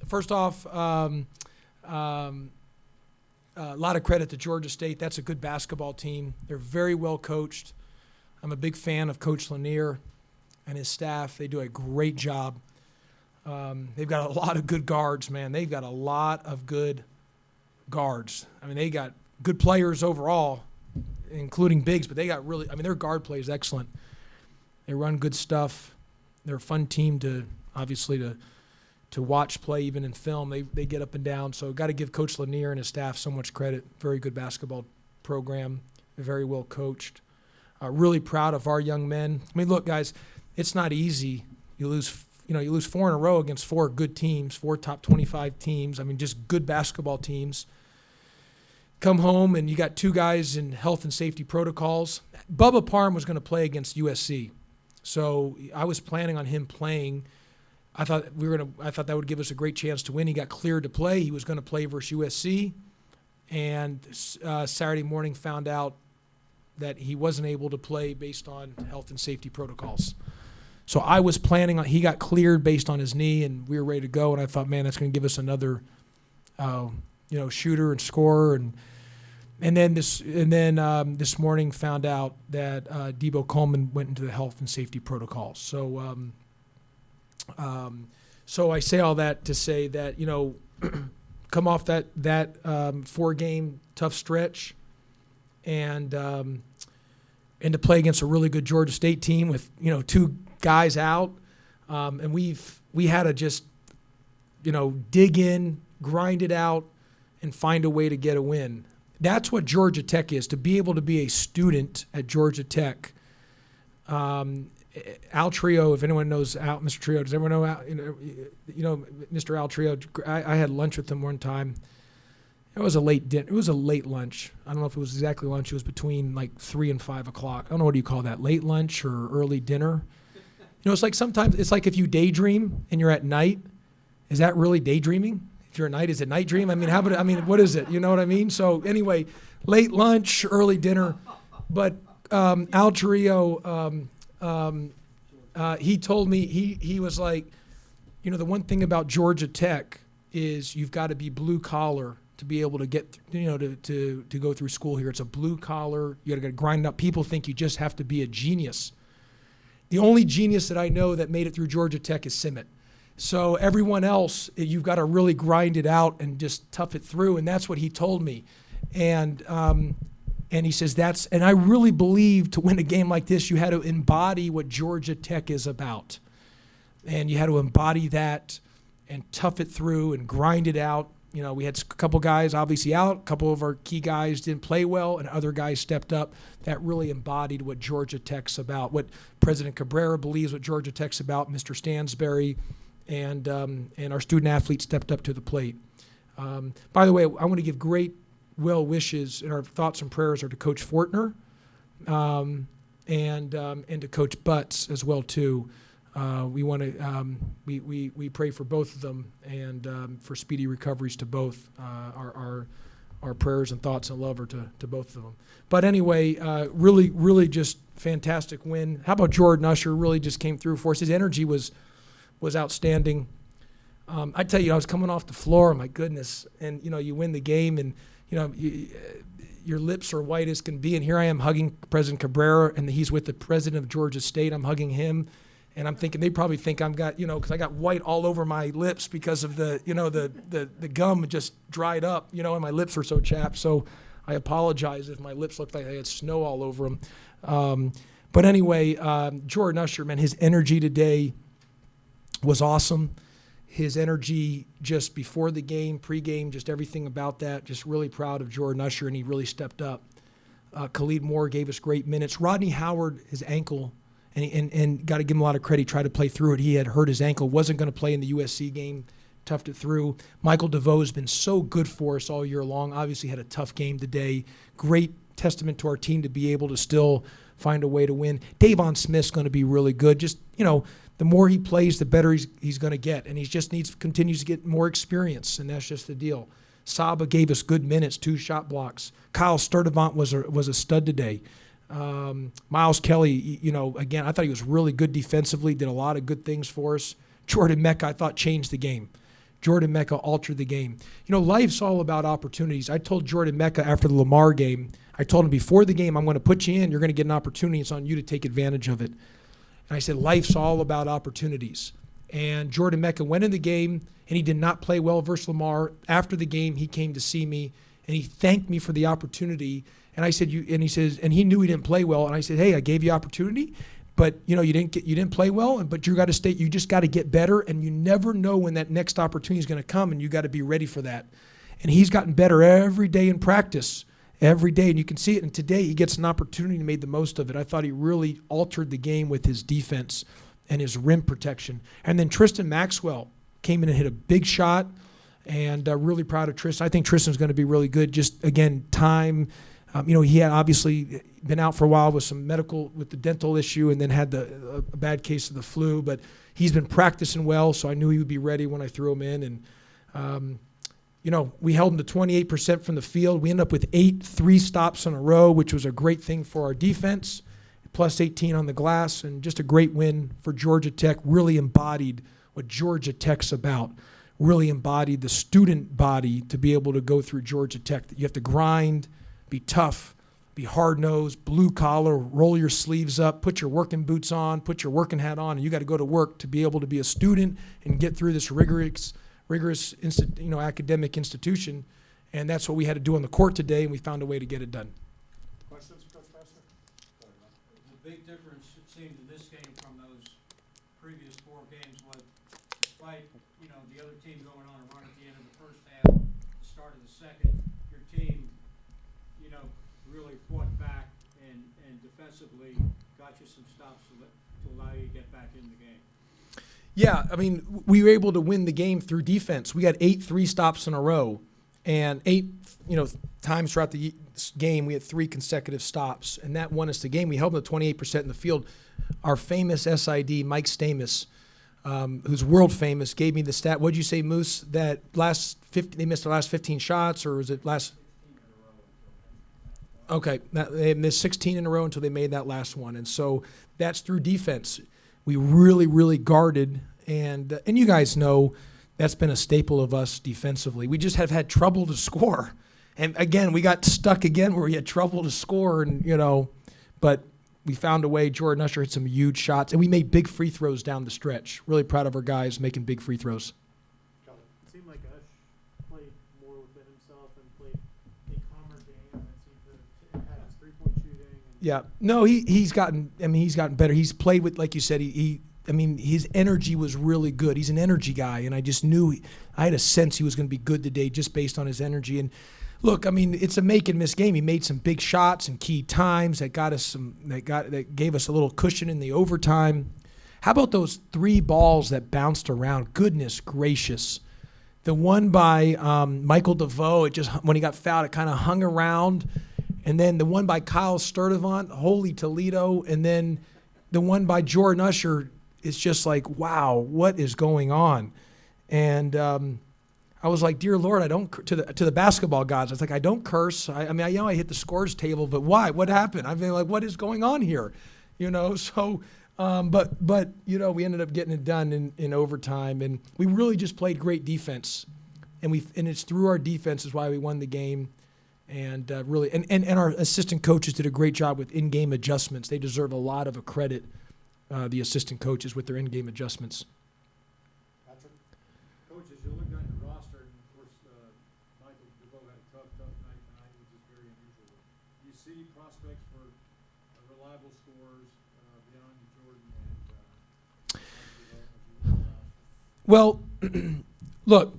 first off, a lot of credit to Georgia State. That's a good basketball team. They're very well coached. I'm a big fan of Coach Lanier and his staff. They do a great job. They've got a lot of good guards, man. They've got a lot of good guards. I mean, they got good players overall, including bigs, but they got really, I mean, their guard play is excellent. They run good stuff. They're a fun team to, obviously, to watch play even in film. They get up and down. So got to give Coach Lanier and his staff so much credit. Very good basketball program. They're very well coached. Really proud of our young men. I mean, look, guys, it's not easy. You lose 4 in a row against 4 good teams, 4 top 25 teams. I mean, just good basketball teams. Come home and you got 2 guys in health and safety protocols. Bubba Parham was going to play against USC. So I was planning on him playing. I thought that would give us a great chance to win. He got cleared to play. He was going to play versus USC, and Saturday morning found out that he wasn't able to play based on health and safety protocols. So I was planning on, he got cleared based on his knee, and we were ready to go. And I thought, man, that's going to give us another, shooter and scorer. And then this morning found out that Debo Coleman went into the health and safety protocols. So I say all that to say that, come off that 4-game tough stretch and to play against a really good Georgia State team with, 2 guys out. And we had to just, dig in, grind it out, and find a way to get a win. That's what Georgia Tech is, to be able to be a student at Georgia Tech. Al Trio, if anyone knows Mr. Trio, does everyone know Mr. Al Trio? I had lunch with him one time. It was a late dinner. It was a late lunch. I don't know if it was exactly lunch. It was between like 3 and 5 o'clock. I don't know, what do you call that? Late lunch or early dinner? It's like sometimes it's like if you daydream and you're at night. Is that really daydreaming? If you're at night, is it night dream? I mean, what is it? You know what I mean? So anyway, late lunch, early dinner. But Al Trio, he told me, he was like, the one thing about Georgia Tech is you've got to be blue collar to be able to get, to go through school here. It's a blue collar. You got to grind up. People think you just have to be a genius. The only genius that I know that made it through Georgia Tech is Simmet. So everyone else, you've got to really grind it out and just tough it through. And that's what he told me. And he says and I really believe to win a game like this, you had to embody what Georgia Tech is about. And you had to embody that and tough it through and grind it out. We had a couple guys obviously out, a couple of our key guys didn't play well, and other guys stepped up. That really embodied what Georgia Tech's about, what President Cabrera believes what Georgia Tech's about, Mr. Stansberry, and our student athletes stepped up to the plate. By the way, I want to give great well wishes, and our thoughts and prayers are to Coach Fortner and to Coach Butts as well too. We want to we pray for both of them and for speedy recoveries to both. Our prayers and thoughts and love are to both of them. But anyway, really just fantastic win. How about Jordan Usher? Really just came through for us. His energy was outstanding. I tell you, I was coming off the floor. My goodness, and you win the game, and your lips are white as can be. And here I am hugging President Cabrera, and he's with the president of Georgia State. I'm hugging him. And I'm thinking they probably think I'm got, because I got white all over my lips because of the gum just dried up, and my lips were so chapped. So I apologize if my lips looked like they had snow all over them. But anyway, Jordan Usher, man, his energy today was awesome. His energy just before the game, pregame, just everything about that. Just really proud of Jordan Usher, and he really stepped up. Khalid Moore gave us great minutes. Rodney Howard, his ankle. And got to give him a lot of credit. He tried to play through it. He had hurt his ankle, wasn't going to play in the USC game, toughed it through. Michael DeVoe has been so good for us all year long. Obviously had a tough game today. Great testament to our team to be able to still find a way to win. Davon Smith's going to be really good. Just, the more he plays, the better he's going to get. And he just continues to get more experience, and that's just the deal. Saba gave us good minutes, 2 shot blocks. Kyle Sturdivant was a stud today. Miles Kelly, again, I thought he was really good defensively, did a lot of good things for us. Jordan Mecca, I thought, changed the game. Jordan Mecca altered the game. You know, life's all about opportunities. I told Jordan Mecca after the Lamar game, I told him before the game, I'm going to put you in. You're going to get an opportunity. It's on you to take advantage of it. And I said, life's all about opportunities. And Jordan Mecca went in the game, and he did not play well versus Lamar. After the game, he came to see me, and he thanked me for the opportunity. And I said, and he knew he didn't play well. And I said, hey, I gave you opportunity, but you didn't play well. But you just got to get better, and you never know when that next opportunity is going to come, and you got to be ready for that. And he's gotten better every day in practice. Every day, and you can see it. And today, he gets an opportunity and made the most of it. I thought he really altered the game with his defense and his rim protection. And then Tristan Maxwell came in and hit a big shot, and really proud of Tristan. I think Tristan's going to be really good. Just, again, time. He had obviously been out for a while with the dental issue, and then had a bad case of the flu. But he's been practicing well, so I knew he would be ready when I threw him in. And, we held him to 28% from the field. We ended up with 8 3-stops in a row, which was a great thing for our defense, plus 18 on the glass, and just a great win for Georgia Tech. Really embodied what Georgia Tech's about, really embodied the student body to be able to go through Georgia Tech. You have to grind, be tough, be hard-nosed, blue collar, roll your sleeves up, put your working boots on, put your working hat on, and you got to go to work to be able to be a student and get through this rigorous academic institution. And that's what we had to do on the court today, and we found a way to get it done. Questions, Coach Pastner? The big difference, it seemed, in this game from those previous 4 games was, despite, the other team going on a run at the end of the first half, the start of the second, your team, really fought back and defensively got you some stops to allow you to get back in the game. Yeah, we were able to win the game through defense. We got 8 3-stops in a row, and 8, times throughout the game we had 3 consecutive stops, and that won us the game. We held them to 28% in the field. Our famous SID, Mike Stamus, who's world famous, gave me the stat. What'd you say, Moose? That they missed the last 15 shots, or was it last? Okay, they missed 16 in a row until they made that last one, and so that's through defense. We really, really guarded, and you guys know that's been a staple of us defensively. We just have had trouble to score, and again, we got stuck again where we had trouble to score, and but we found a way. Jordan Usher hit some huge shots, and we made big free throws down the stretch. Really proud of our guys making big free throws. It seemed like Ush played more within himself and played a calmer game that seemed to have his three-point shooting. Yeah, no, he's gotten better. He's played with, like you said, his energy was really good. He's an energy guy, and I just knew I had a sense he was going to be good today just based on his energy. And look, it's a make and miss game. He made some big shots and key times that gave us a little cushion in the overtime. How about those 3 balls that bounced around? Goodness gracious. The one by Michael DeVoe, when he got fouled, it kind of hung around. And then the one by Kyle Sturdivant, holy Toledo. And then the one by Jordan Usher is just like, wow, what is going on? And I was like, dear Lord, I don't, to the basketball gods, I was like, I don't curse. I hit the scores table, but why? What happened? What is going on here? So, but we ended up getting it done in overtime, and we really just played great defense. And it's through our defense is why we won the game. And really, and our assistant coaches did a great job with in-game adjustments. They deserve a lot of credit, the assistant coaches, with their in-game adjustments. Patrick? Coach, as you look at your roster, and of course, Michael DeVoe had a tough night tonight, which is very unusual. Do you see prospects for reliable scorers beyond Jordan and Well, look,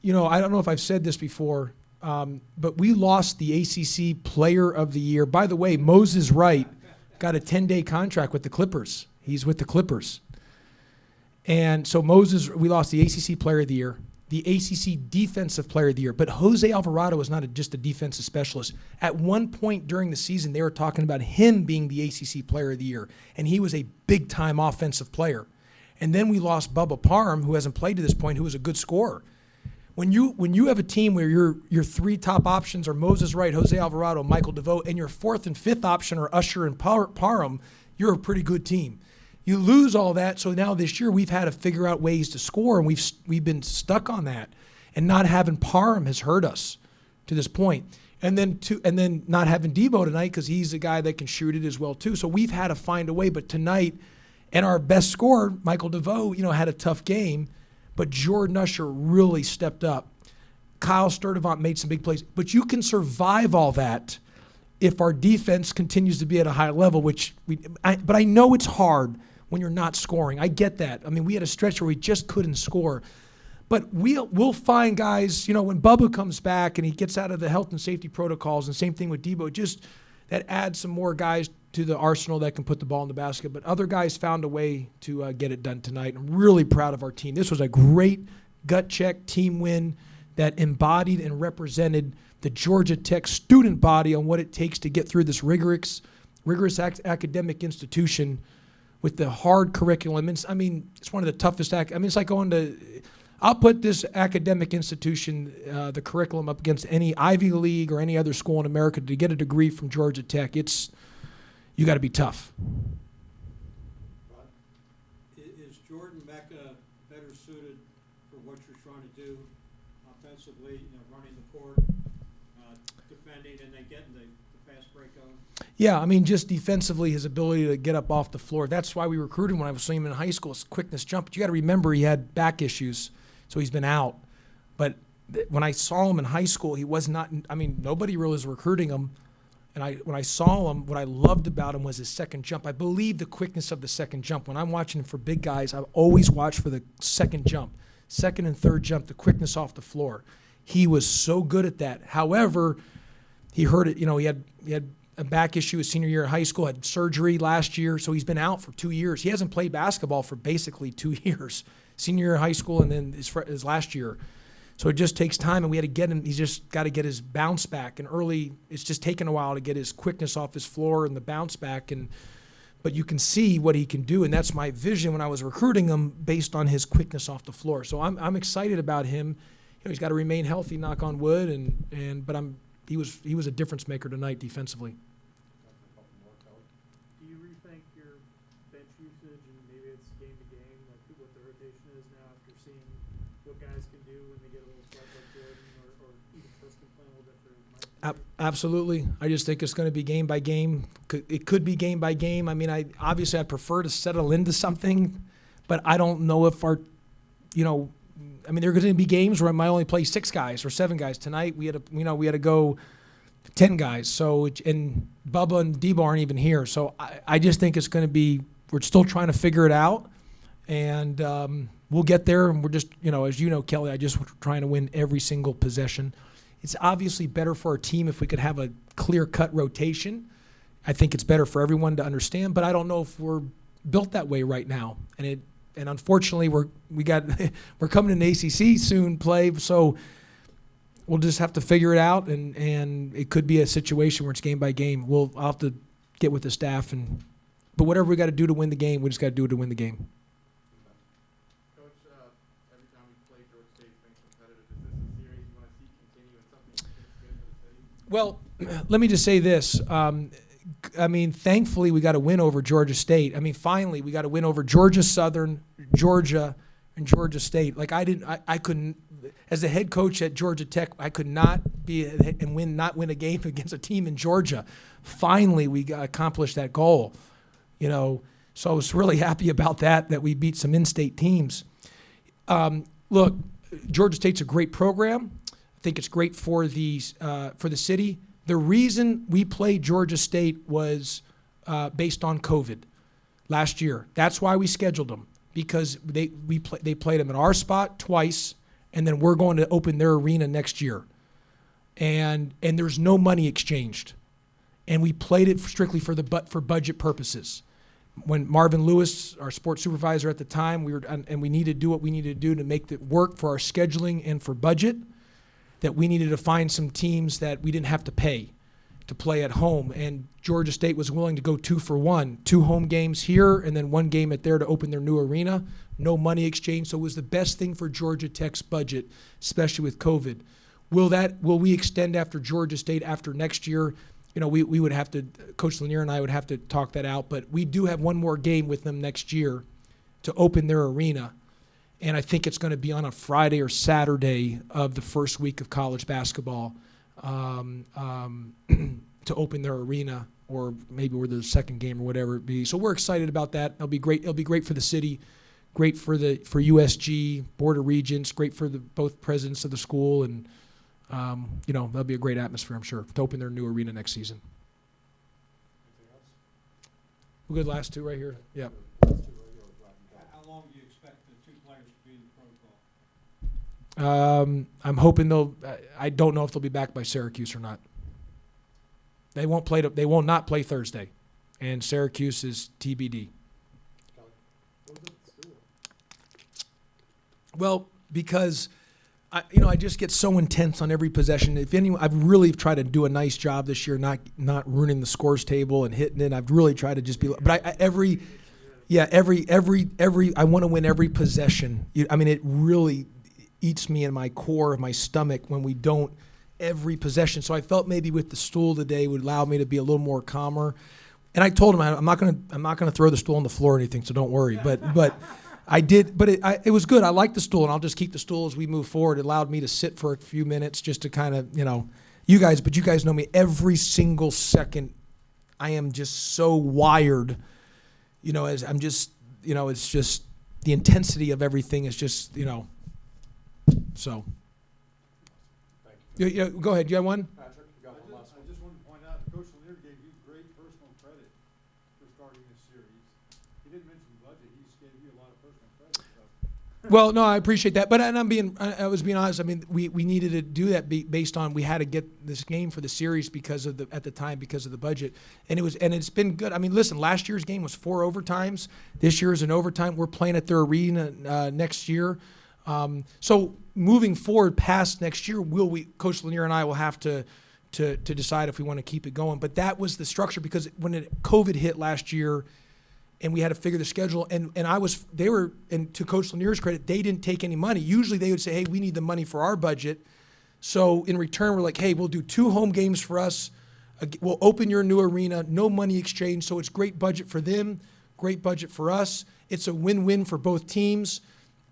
I don't know if I've said this before, but we lost the ACC Player of the Year. By the way, Moses Wright got a 10-day contract with the Clippers. He's with the Clippers. And so we lost the ACC Player of the Year, the ACC Defensive Player of the Year. But Jose Alvarado is not just a defensive specialist. At one point during the season, they were talking about him being the ACC Player of the Year, and he was a big-time offensive player. And then we lost Bubba Parham, who hasn't played to this point, who was a good scorer. When you have a team where your 3 top options are Moses Wright, Jose Alvarado, Michael DeVoe, and your 4th and 5th option are Usher and Parham, you're a pretty good team. you lose all that. So now this year we've had to figure out ways to score, and we've been stuck on that. And not having Parham has hurt us to this point. And then not having Debo tonight, because he's a guy that can shoot it as well too. So we've had to find a way. But tonight, and our best scorer, Michael DeVoe, had a tough game, but Jordan Usher really stepped up. Kyle Sturdivant made some big plays. But you can survive all that if our defense continues to be at a high level, but I know it's hard when you're not scoring. I get that. I mean, we had a stretch where we just couldn't score. But we'll find guys, when Bubba comes back and he gets out of the health and safety protocols, and same thing with Debo, just that adds some more guys to the arsenal that can put the ball in the basket. But other guys found a way to get it done tonight. I'm really proud of our team. This was a great gut check team win that embodied and represented the Georgia Tech student body on what it takes to get through this rigorous academic institution with the hard curriculum. It's one of the toughest. It's like going to. I'll put this academic institution, the curriculum, up against any Ivy League or any other school in America. To get a degree from Georgia Tech, you got to be tough. Is Jordan Mecca better suited for what you're trying to do offensively, running the court, defending, and then getting the fast break going? Yeah, just defensively, his ability to get up off the floor. That's why we recruited him when I was seeing him in high school, his quickness jump. But you got to remember he had back issues. So he's been out. But when I saw him in high school, he was not, nobody really was recruiting him. And when I saw him, what I loved about him was his second jump. I believe the quickness of the second jump. When I'm watching for big guys, I always watch for the second jump. Second and third jump, the quickness off the floor. He was so good at that. However, he hurt it. He had a back issue his senior year in high school, had surgery last year, so he's been out for 2 years. He hasn't played basketball for basically 2 years. Senior year of high school and then his last year. So it just takes time, and we had to get him. He's just got to get his bounce back. And early, it's just taken a while to get his quickness off his floor and the bounce back. But you can see what he can do, and that's my vision when I was recruiting him based on his quickness off the floor. So I'm excited about him. He's got to remain healthy, knock on wood, but he was a difference maker tonight defensively. Do you rethink your bench usage, and maybe it's game to game, like what the rotation is now after seeing what guys can do when they get a little sweat like Jordan, or even Tristan playing a little bit for Mike? Absolutely. I just think it's going to be game by game. It could be game by game. I'd prefer to settle into something, but I don't know if there are going to be games where I might only play 6 guys or 7 guys. Tonight we had to go 10 guys. So, and Bubba and Debo aren't even here. So I just think it's going to be, we're still trying to figure it out, and we'll get there. And we're just, as you know, Kelly, I just trying to win every single possession. It's obviously better for our team if we could have a clear-cut rotation. I think it's better for everyone to understand, but I don't know if we're built that way right now. And unfortunately, we're coming to an ACC soon play, so we'll just have to figure it out, and it could be a situation where it's game by game. I'll have to get with the staff, but whatever we got to do to win the game, we just got to do it to win the game. Coach, every time we play Georgia State, it's been competitive. Is this a series you want to see continue and something you think is good for the city? Well, let me just say this. Thankfully, we got a win over Georgia State. Finally, we got a win over Georgia Southern, Georgia, and Georgia State. I couldn't, as the head coach at Georgia Tech, I could not not win a game against a team in Georgia. Finally, we accomplished that goal. So I was really happy about that we beat some in-state teams. Look, Georgia State's a great program. I think it's great for the city. The reason we played Georgia State was based on COVID last year. That's why we scheduled them, because they played them at our spot twice, and then we're going to open their arena next year. And there's no money exchanged. And we played it strictly for budget purposes. When Marvin Lewis, our sports supervisor at the time, we needed to do what we needed to do to make it work for our scheduling and for budget, that we needed to find some teams that we didn't have to pay to play at home. And Georgia State was willing to go 2 for 1, 2 home games here and then 1 game at there to open their new arena. No money exchange, so it was the best thing for Georgia Tech's budget, especially with COVID. Will we extend after Georgia State after next year? we would have to, Coach Lanier and I would have to talk that out. But we do have one more game with them next year to open their arena. And I think it's going to be on a Friday or Saturday of the first week of college basketball to open their arena, or maybe we're the second game or whatever it be. So we're excited about that. It'll be great. It'll be great for the city, great for USG, Board of Regents, great for both presidents of the school, and that'll be a great atmosphere, I'm sure, to open their new arena next season. Anything else? We're good. Last two right here. Yeah. Last two right here, we're wrapping up. How long do you expect the two players to be in the protocol? I'm hoping I don't know if they'll be back by Syracuse or not. They won't play. They will not play Thursday, and Syracuse is TBD. Kelly? What was up at school? Well, because I just get so intense on every possession. I've really tried to do a nice job this year, not ruining the scores table and hitting it. I've really tried to just be. But every I want to win every possession. It really eats me in my core of my stomach when we don't every possession. So I felt maybe with the stool today would allow me to be a little more calmer. And I told him I'm not gonna throw the stool on the floor or anything, so don't worry. But I did. But it was good. I like the stool, and I'll just keep the stool as we move forward. It allowed me to sit for a few minutes just to kind of you guys know me. Every single second, I am just so wired. As I'm just it's just the intensity of everything is just so. Thank you. Go ahead. You have one? Patrick, you got one last I one? just wanted to point out, Coach Lanier gave you great personal credit for starting this series. He didn't mention budget, he just gave you a lot of personal credit. So. Well, no, I appreciate that, but I was being honest. We needed to do that based on we had to get this game for the series because of the budget, and it's been good. Listen, last year's game was 4 overtimes. This year is an overtime. We're playing at their arena next year, so moving forward past next year, Coach Lanier and I will have to decide if we want to keep it going. But that was the structure because when COVID hit last year. And we had to figure the schedule, and to Coach Lanier's credit, they didn't take any money. Usually they would say, hey, we need the money for our budget. So in return, we're like, hey, we'll do 2 home games for us. We'll open your new arena, no money exchange. So it's great budget for them, great budget for us. It's a win-win for both teams.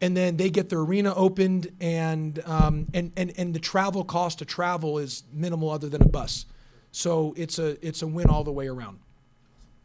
And then they get their arena opened, and the travel cost to travel is minimal other than a bus. So it's a win all the way around.